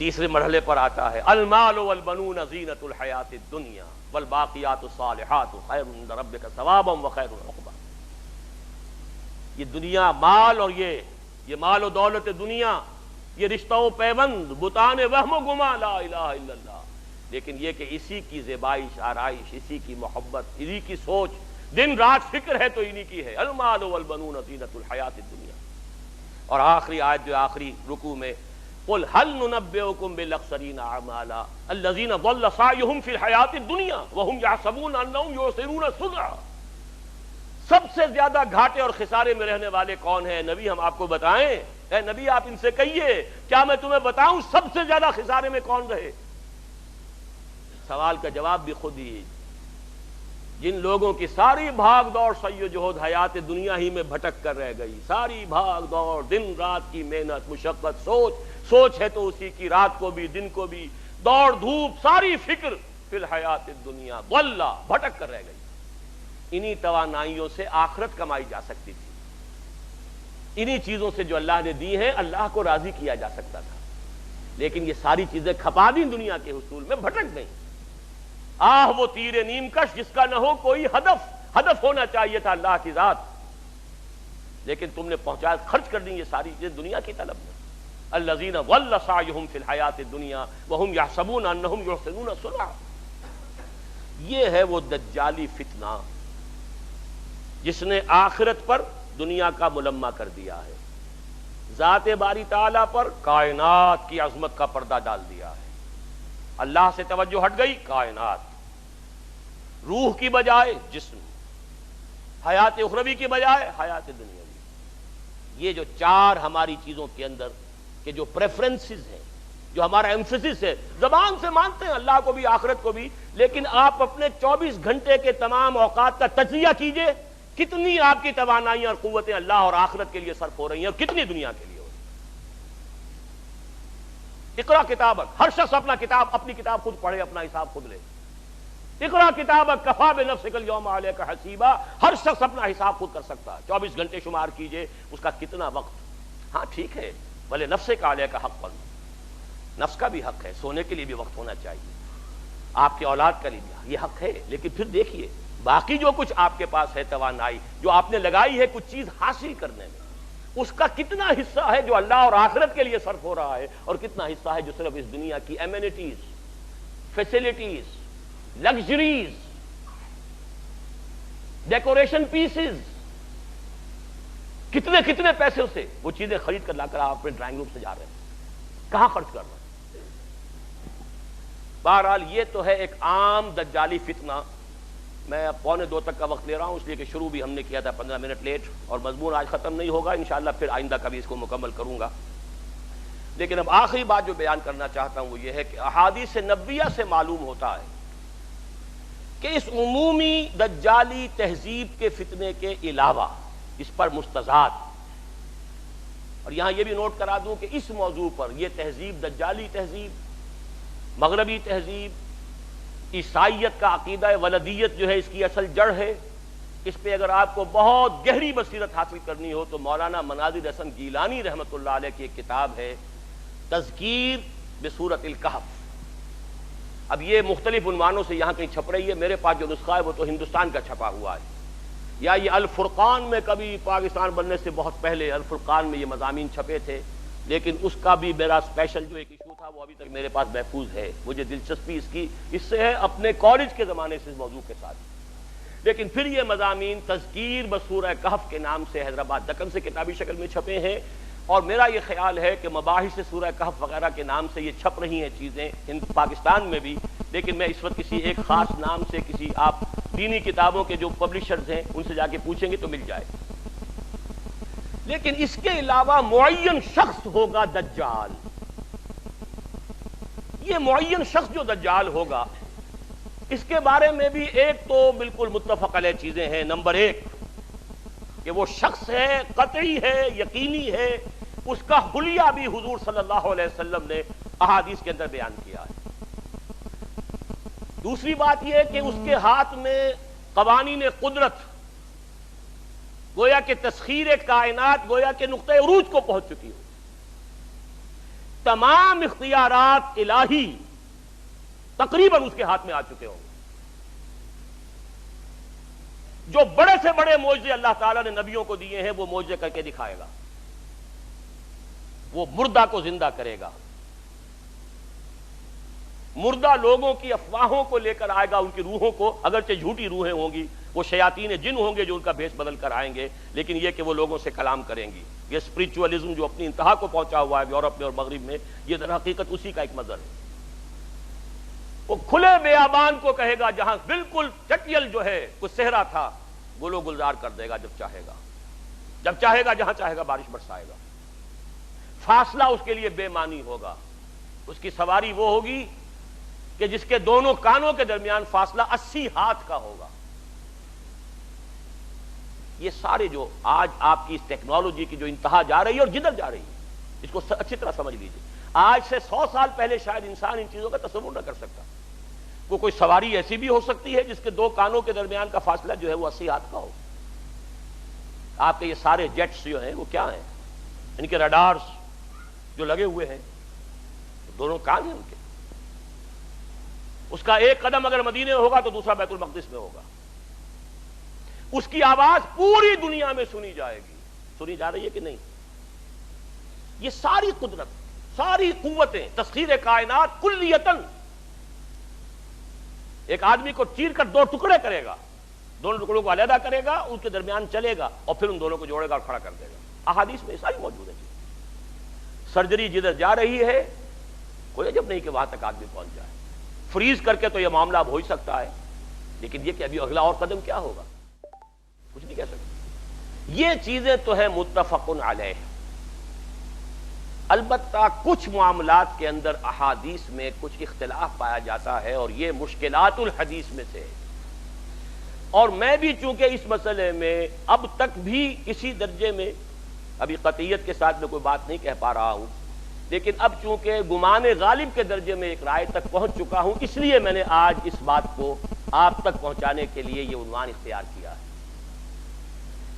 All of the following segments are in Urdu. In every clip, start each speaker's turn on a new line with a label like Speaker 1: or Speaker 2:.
Speaker 1: تیسرے مرحلے پر آتا ہے المال والبنون زینۃ الحیات الدنیا والباقیات الصالحات خیر عند ربک ثوابا وخیر عقبا. یہ دنیا مال اور یہ مال و دولت دنیا، یہ رشتہ و پیوند، بتان وہم و گما، لا الہ الا اللہ، لیکن یہ کہ اسی کی زیبائش آرائش، اسی کی محبت، اسی کی سوچ، دن رات فکر ہے تو انہی کی ہے. المال والبنون زینۃ الحیات الدنیا. اور آخری آیت جو آخری رکوع میں قل هل ننبئکم بالاخسرین اعمالا الذین ضل سعیهم فی الحیات الدنیا وهم یحسبون انہم یحسنون صنعا. سب سے زیادہ گھاٹے اور خسارے میں رہنے والے کون ہیں؟ نبی ہم آپ کو بتائیں؟ اے نبی آپ ان سے کہیے کیا میں تمہیں بتاؤں سب سے زیادہ خسارے میں کون رہے؟ سوال کا جواب بھی خود ہی، جن لوگوں کی ساری بھاگ دوڑ سعی و جہد حیات دنیا ہی میں بھٹک کر رہ گئی، ساری بھاگ دوڑ، دن رات کی محنت، مشقت، سوچ ہے تو اسی کی، رات کو بھی دن کو بھی، دوڑ دھوپ، ساری فکر فی الحیات الدنیا، ضل، بھٹک کر رہ گئی. انہی توانائیوں سے آخرت کمائی جا سکتی تھی، انہی چیزوں سے جو اللہ نے دی ہیں اللہ کو راضی کیا جا سکتا تھا، لیکن یہ ساری چیزیں کھپا دیں دنیا کے حصول میں، بھٹک گئیں. وہ تیر نیم کش جس کا نہ ہو کوئی ہدف ہونا چاہیے تھا اللہ کی ذات، لیکن تم نے پہنچا خرچ کر دی یہ ساری چیزیں دنیا کی طلب میں. الذین ضل سعیہم فی الحیات الدنیا وہم یحسبون انہم یحسنون صنعا. یہ ہے وہ دجالی فتنہ جس نے آخرت پر دنیا کا ملمہ کر دیا ہے، ذات باری تعالیٰ پر کائنات کی عظمت کا پردہ ڈال دیا ہے. اللہ سے توجہ ہٹ گئی، کائنات، روح کی بجائے جسم، حیات اخروی کی بجائے حیات دنیاوی. یہ جو چار ہماری چیزوں کے اندر کہ جو پریفرنسز ہیں، جو ہمارا ایمفیسس ہے، زبان سے مانتے ہیں اللہ کو بھی آخرت کو بھی، لیکن آپ اپنے 24 گھنٹے کے تمام اوقات کا تجزیہ کیجئے، کتنی آپ کی توانائیاں اور قوتیں اللہ اور آخرت کے لیے صرف ہو رہی ہیں اور کتنی دنیا کے لیے ہو رہی ہیں. اقرا کتابک، ہر شخص اپنی کتاب خود پڑھے، اپنا حساب خود لے. اقرا کتابک کفا بنفسک اليوم علیک حسیبا. ہر شخص اپنا حساب خود کر سکتا ہے. 24 گھنٹے شمار کیجئے اس کا کتنا وقت. ہاں ٹھیک ہے، بھلے نفس کا علیہ کا حق پر، نفس کا بھی حق ہے، سونے کے لیے بھی وقت ہونا چاہیے، آپ کی اولاد کا لیے بھی یہ حق ہے، لیکن پھر دیکھیے باقی جو کچھ آپ کے پاس ہے توانائی جو آپ نے لگائی ہے کچھ چیز حاصل کرنے میں، اس کا کتنا حصہ ہے جو اللہ اور آخرت کے لیے صرف ہو رہا ہے، اور کتنا حصہ ہے جو صرف اس دنیا کی amenities, facilities, luxuries, decoration pieces, کتنے پیسے سے وہ چیزیں خرید کر لا کر آپ اپنے ڈرائنگ روم سے جا رہے ہیں، کہاں خرچ کر رہے ہیں؟ بہرحال یہ تو ہے ایک عام دجالی فتنہ. میں اب 1:45 تک کا وقت لے رہا ہوں اس لیے کہ شروع بھی ہم نے کیا تھا 15 منٹ لیٹ، اور مضمون آج ختم نہیں ہوگا، انشاءاللہ پھر آئندہ کبھی اس کو مکمل کروں گا. لیکن اب آخری بات جو بیان کرنا چاہتا ہوں وہ یہ ہے کہ احادیث نبویہ سے معلوم ہوتا ہے کہ اس عمومی دجالی تہذیب کے فتنے کے علاوہ اس پر مستضاد، اور یہاں یہ بھی نوٹ کرا دوں کہ اس موضوع پر یہ تہذیب، دجالی تہذیب، مغربی تہذیب، عیسائیت کا عقیدہ ولدیت جو ہے اس کی اصل جڑ ہے. اس پہ اگر آپ کو بہت گہری بصیرت حاصل کرنی ہو تو مولانا مناظر حسن گیلانی رحمۃ اللہ علیہ کی ایک کتاب ہے تذکیر بسورۃ الکہف. اب یہ مختلف عنوانوں سے یہاں کہیں چھپ رہی ہے، میرے پاس جو نسخہ ہے وہ تو ہندوستان کا چھپا ہوا ہے، یا یہ الفرقان میں کبھی پاکستان بننے سے بہت پہلے الفرقان میں یہ مضامین چھپے تھے، لیکن اس کا بھی میرا اسپیشل جو ایک ایشو تھا وہ ابھی تک میرے پاس محفوظ ہے. مجھے دلچسپی اس سے ہے اپنے کالج کے زمانے سے اس موضوع کے ساتھ. لیکن پھر یہ مضامین تذکیر بسورہ کہف کے نام سے حیدرآباد دکن سے کتابی شکل میں چھپے ہیں، اور میرا یہ خیال ہے کہ مباحث سورہ کہف وغیرہ کے نام سے یہ چھپ رہی ہیں چیزیں پاکستان میں بھی، لیکن میں اس وقت کسی ایک خاص نام سے کسی آپ دینی کتابوں کے جو پبلشرز ہیں ان سے جا کے پوچھیں گے تو مل جائے. لیکن اس کے علاوہ معین شخص ہوگا دجال. یہ معین شخص جو دجال ہوگا اس کے بارے میں بھی ایک تو بالکل متفق علیہ چیزیں ہیں. نمبر 1 کہ وہ شخص ہے، قطعی ہے، یقینی ہے، اس کا حلیہ بھی حضور صلی اللہ علیہ وسلم نے احادیث کے اندر بیان کیا ہے. دوسری بات یہ ہے کہ اس کے ہاتھ میں قوانین قدرت، گویا کہ تسخیر کائنات گویا کہ نقطہ عروج کو پہنچ چکی ہو. تمام اختیارات الہی تقریباً اس کے ہاتھ میں آ چکے ہوں گے. جو بڑے سے بڑے معجزے اللہ تعالیٰ نے نبیوں کو دیے ہیں وہ معجزے کر کے دکھائے گا. وہ مردہ کو زندہ کرے گا، مردہ لوگوں کی افواہوں کو لے کر آئے گا، ان کی روحوں کو، اگرچہ جھوٹی روحیں ہوں گی، وہ شیاطین جن ہوں گے جو ان کا بھیس بدل کر آئیں گے، لیکن یہ کہ وہ لوگوں سے کلام کریں گی. یہ اسپرچولیزم جو اپنی انتہا کو پہنچا ہوا ہے یورپ میں اور مغرب میں، یہ در حقیقت اسی کا ایک مظہر ہے. وہ کھلے بیابان کو کہے گا، جہاں بالکل چٹیل جو ہے کچھ صحرا تھا، گلو گلزار کر دے گا جب چاہے گا. جب چاہے گا جہاں چاہے گا بارش برسائے گا. فاصلہ اس کے لیے بے معنی ہوگا. اس کی سواری وہ ہوگی کہ جس کے دونوں کانوں کے درمیان فاصلہ 80 ہاتھ کا ہوگا. یہ سارے جو آج آپ کی اس ٹیکنالوجی کی جو انتہا جا رہی ہے اور جدھر جا رہی ہے، اس کو اچھی طرح سمجھ لیجیے. آج سے 100 سال پہلے شاید انسان ان چیزوں کا تصور نہ کر سکتا. کوئی سواری ایسی بھی ہو سکتی ہے جس کے دو کانوں کے درمیان کا فاصلہ جو ہے وہ 80 ہاتھ کا ہو. آپ کے یہ سارے جیٹس جو ہیں وہ کیا ہیں؟ ان کے رڈارز جو لگے ہوئے ہیں، دونوں کان ہیں ان کے. اس کا ایک قدم اگر مدینے میں ہوگا تو دوسرا بیت المقدس میں ہوگا. اس کی آواز پوری دنیا میں سنی جائے گی. سنی جا رہی ہے کہ نہیں؟ یہ ساری قدرت، ساری قوتیں، تسخیر کائنات کلیتاً ایک آدمی کو چیر کر 2 ٹکڑے کرے گا، دونوں ٹکڑوں کو علیحدہ کرے گا، ان کے درمیان چلے گا اور پھر ان دونوں کو جوڑے گا اور کھڑا کر دے گا. احادیث میں ساری موجود ہے. سرجری جدھر جا رہی ہے کوئی عجب نہیں کہ وہاں تک آدمی پہنچ جائے. فریز کر کے تو یہ معاملہ اب ہو ہی سکتا ہے، لیکن یہ کہ ابھی اگلا اور قدم کیا ہوگا کچھ نہیں کہہ سکتے. یہ چیزیں تو ہے متفق علیہ. البتہ کچھ معاملات کے اندر احادیث میں کچھ اختلاف پایا جاتا ہے اور یہ مشکلات الحدیث میں سے ہے. اور میں بھی چونکہ اس مسئلے میں اب تک بھی کسی درجے میں، ابھی قطعیت کے ساتھ میں کوئی بات نہیں کہہ پا رہا ہوں، لیکن اب چونکہ گمان غالب کے درجے میں ایک رائے تک پہنچ چکا ہوں، اس لیے میں نے آج اس بات کو آپ تک پہنچانے کے لیے یہ عنوان اختیار کیا ہے.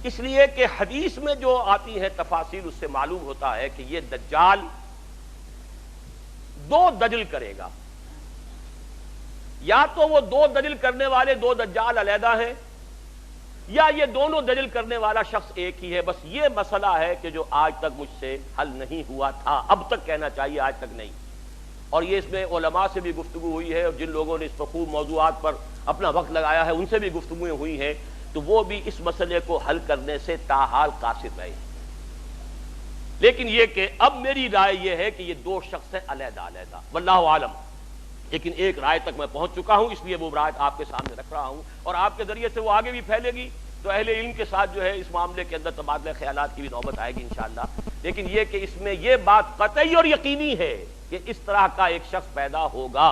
Speaker 1: اس لیے کہ حدیث میں جو آتی ہے تفاصیل، اس سے معلوم ہوتا ہے کہ یہ دجال 2 دجل کرے گا. یا تو وہ 2 دجل کرنے والے 2 دجال علیحدہ ہیں، یا یہ دونوں دجل کرنے والا شخص ایک ہی ہے. بس یہ مسئلہ ہے کہ جو آج تک مجھ سے حل نہیں ہوا تھا، اب تک کہنا چاہیے آج تک نہیں. اور یہ اس میں علماء سے بھی گفتگو ہوئی ہے، اور جن لوگوں نے اس پر خوب موضوعات پر اپنا وقت لگایا ہے ان سے بھی گفتگویں ہوئی ہیں، تو وہ بھی اس مسئلے کو حل کرنے سے تاحال قاصر رہے. لیکن یہ کہ اب میری رائے یہ ہے کہ یہ 2 شخص ہیں علیحدہ علیحدہ، واللہ عالم. لیکن ایک رائے تک میں پہنچ چکا ہوں، اس لیے وہ رائے آپ کے سامنے رکھ رہا ہوں، اور آپ کے ذریعے سے وہ آگے بھی پھیلے گی تو اہل علم کے ساتھ جو ہے اس معاملے کے اندر تبادلہ خیالات کی بھی نوبت آئے گی انشاءاللہ. لیکن یہ کہ اس میں یہ بات قطعی اور یقینی ہے کہ اس طرح کا ایک شخص پیدا ہوگا.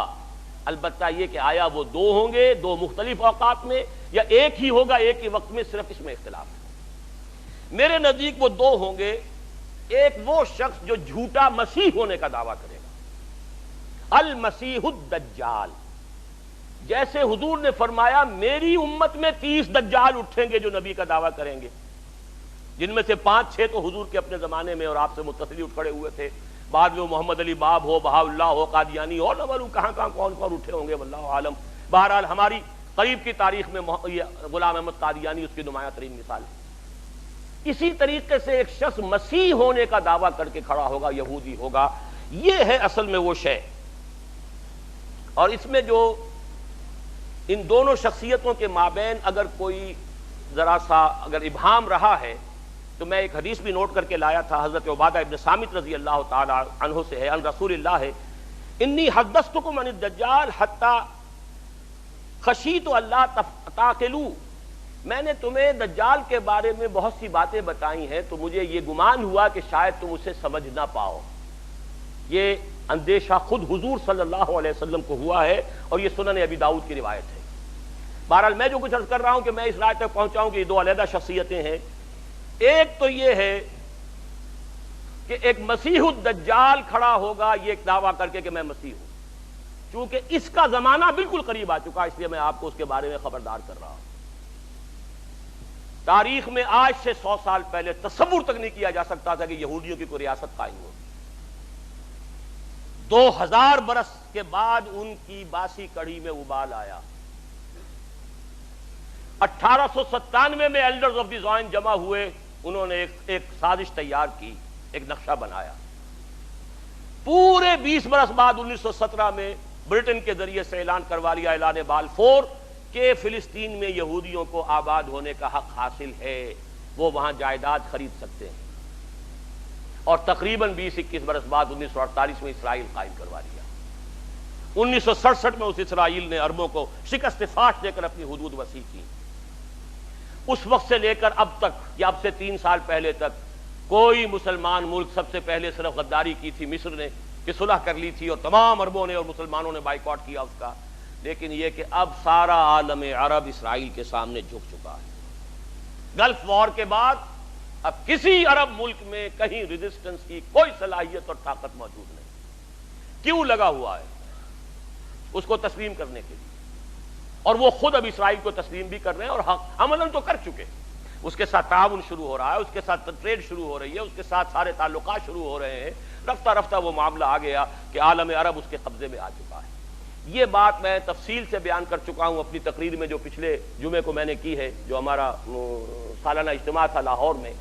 Speaker 1: البتہ یہ کہ آیا وہ 2 ہوں گے 2 مختلف اوقات میں، یا ایک ہی ہوگا ایک ہی وقت میں، صرف اس میں اختلاف ہے. میرے نزدیک وہ 2 ہوں گے. ایک وہ شخص جو جھوٹا مسیح ہونے کا دعویٰ کرے گا، المسیح الدجال. جیسے حضور نے فرمایا میری امت میں 30 دجال اٹھیں گے جو نبی کا دعویٰ کریں گے، جن میں سے 5-6 تو حضور کے اپنے زمانے میں اور آپ سے متصل اٹھ کھڑے ہوئے تھے. بعد میں وہ محمد علی باب ہو، بہاء اللہ ہو، قادیانی ہو، نہ معلوم کہاں کون اٹھے ہوں گے، واللہ عالم. بہرحال ہماری قریب کی تاریخ میں غلام احمد قادیانی اس کی نمایاں ترین مثال ہے. اسی طریقے سے ایک شخص مسیح ہونے کا دعویٰ کر کے کھڑا ہوگا، یہودی ہوگا. یہ ہے اصل میں وہ شے. اور اس میں جو ان دونوں شخصیتوں کے مابین اگر کوئی ذرا سا اگر ابہام رہا ہے تو میں ایک حدیث بھی نوٹ کر کے لایا تھا، حضرت عبادہ ابن صامت رضی اللہ تعالی عنہ سے ہے، عن رسول اللہ ہے، انی حدثتکم عن الدجال حتی خشیت اللہ تعقلوا. میں نے تمہیں دجال کے بارے میں بہت سی باتیں بتائی ہیں تو مجھے یہ گمان ہوا کہ شاید تم اسے سمجھ نہ پاؤ. یہ اندیشہ خود حضور صلی اللہ علیہ وسلم کو ہوا ہے، اور یہ سنن ابی داؤد کی روایت ہے. بہرحال میں جو کچھ عرض کر رہا ہوں کہ میں اس رائے تک پہنچا ہوں کہ یہ 2 علیحدہ شخصیتیں ہیں. ایک تو یہ ہے کہ ایک مسیح الدجال کھڑا ہوگا یہ ایک دعویٰ کر کے کہ میں مسیح ہوں. چونکہ اس کا زمانہ بالکل قریب آ چکا، اس لیے میں آپ کو اس کے بارے میں خبردار کر رہا ہوں. تاریخ میں آج سے 100 سال پہلے تصور تک نہیں کیا جا سکتا تھا کہ یہودیوں کی کوئی ریاست قائم ہوگی. 2000 برس کے بعد ان کی باسی کڑی میں ابال آیا۔ 1897 میں ایلڈرز آف دی زوائن جمع ہوئے، انہوں نے ایک سازش تیار کی، ایک نقشہ بنایا۔ پورے 20 برس بعد 1917 میں برٹن کے ذریعے سے اعلان کروا لیا، اعلان بالفور، کہ فلسطین میں یہودیوں کو آباد ہونے کا حق حاصل ہے، وہ وہاں جائیداد خرید سکتے ہیں، اور تقریباً 20-21 برس بعد 1948 میں اسرائیل قائم کروا لیا۔ 1967 میں اس اسرائیل نے عربوں کو شکست فاش دے کر اپنی حدود وسیع کی۔ اس وقت سے لے کر اب تک، یا اب سے 3 سال پہلے تک، کوئی مسلمان ملک، سب سے پہلے صرف غداری کی تھی مصر نے کہ صلح کر لی تھی اور تمام عربوں نے اور مسلمانوں نے بائیکاٹ کیا اس کا، لیکن یہ کہ اب سارا عالم عرب اسرائیل کے سامنے جھک چکا ہے۔ گلف وار کے بعد اب کسی عرب ملک میں کہیں ریزسٹنس کی کوئی صلاحیت اور طاقت موجود نہیں۔ کیوں لگا ہوا ہے؟ اس کو تسلیم کرنے کے لیے، اور وہ خود اب اسرائیل کو تسلیم بھی کر رہے ہیں، اور عملاً تو کر چکے۔ اس کے ساتھ تعاون شروع ہو رہا ہے، اس کے ساتھ ٹریڈ شروع ہو رہی ہے، اس کے ساتھ سارے تعلقات شروع ہو رہے ہیں۔ رفتہ رفتہ وہ معاملہ آ گیا کہ عالم عرب اس کے قبضے میں آ چکا ہے۔ یہ بات میں تفصیل سے بیان کر چکا ہوں اپنی تقریر میں جو پچھلے جمعے کو میں نے کی ہے، جو ہمارا سالانہ اجتماع تھا لاہور میں۔